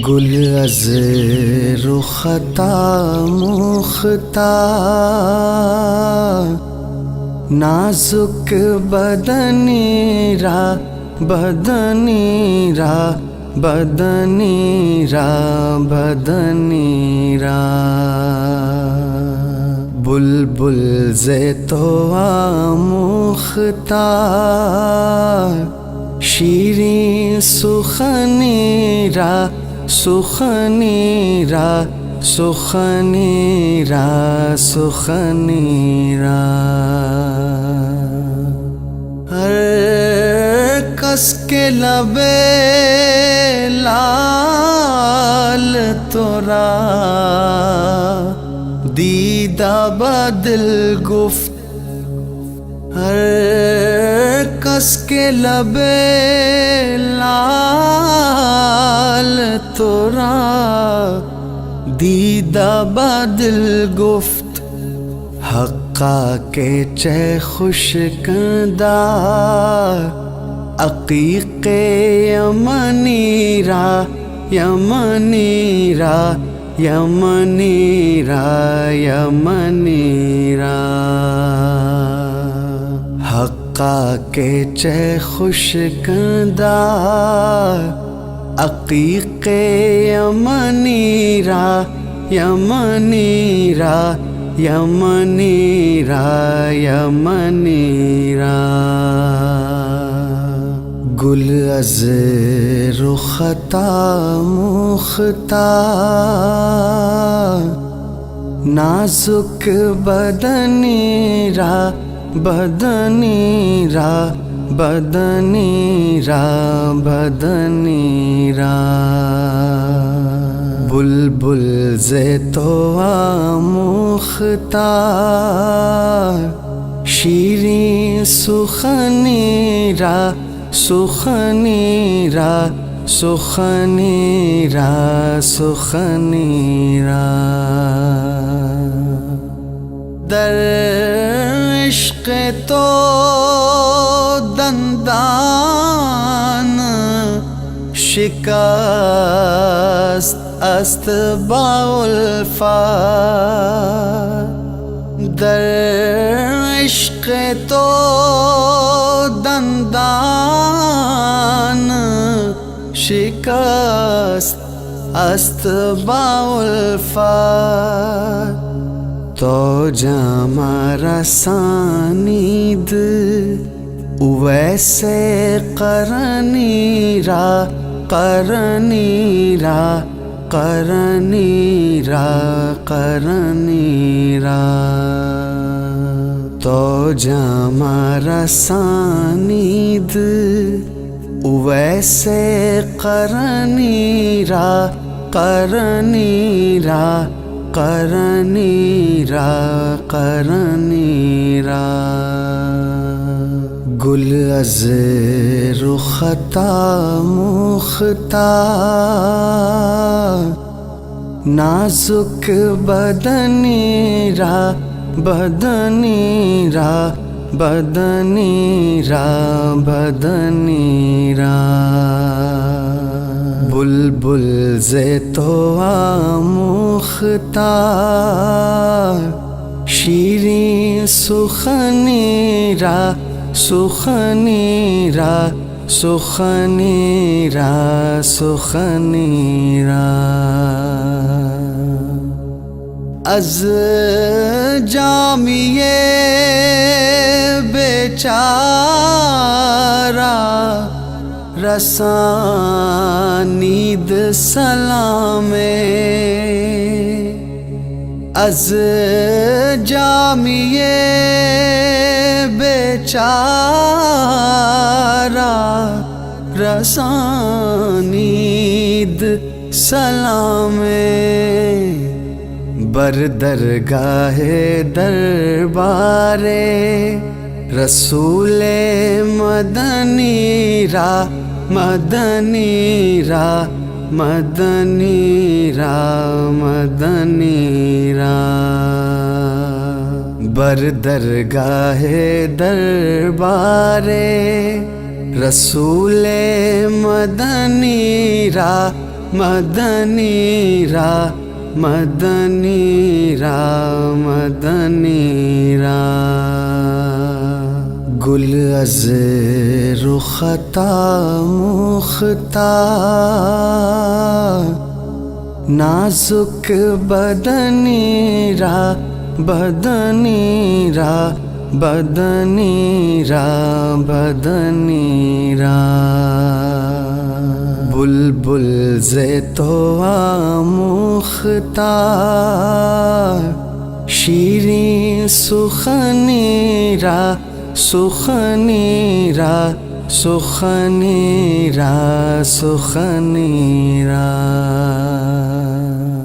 گل از رختا مختا نازک بدنی را بدنی را بدنی را بدنی را بلبل ز تو آموختا شیرین سخنی را سخنی را سخنی را سخنی را ہر کس کے لب لال تورا دیدہ بدل گفت ہر کس کے لب لال تورا دیدہ بدل گفت حقا کے چہ خوش کندہ عقیق یمنی را یمنی را یمنی را یمنی را حقا کے چہ خوش کندہ عقیق یمنی را یمنی را یمنی را یمنی را گل از رختا مختا نازک بدنی را بدنی را بدنی را بدنی را بلبل ز تو آموختا شیرین سخنی را سخنی را سخنی را سخنی را در عشق تو دندان شکست است با الفت در عشق تو دندان شکست است با الفت تو جام رسانید ویسے قرنی را قرنی را قرنی را قرنی را تو جام رسانید ویسے قرنی را قرنی را قرنی را قرنی را گل از رختا مختا نازک بدنی را بدنی را بدنی را بدنی را بلبل ز تو آموختا شیرین سخنی را سخنی را سخنی را سخنی را از جامیے بیچارہ رسانید سلام از جامیے بیچارہ رسانید سلام بر درگاہ دربار رسول مدنی را مدنی را مدنی را مدنی را بر درگاہ دربار رسول مدنی را مدنی را مدنی را مدنی را گل از رختا مختار نازک بدنی را بدنی را بدنی را بدنی را بلبل ز تو آموختار شیرین سخنی را سخنی را سخنی را سخنی را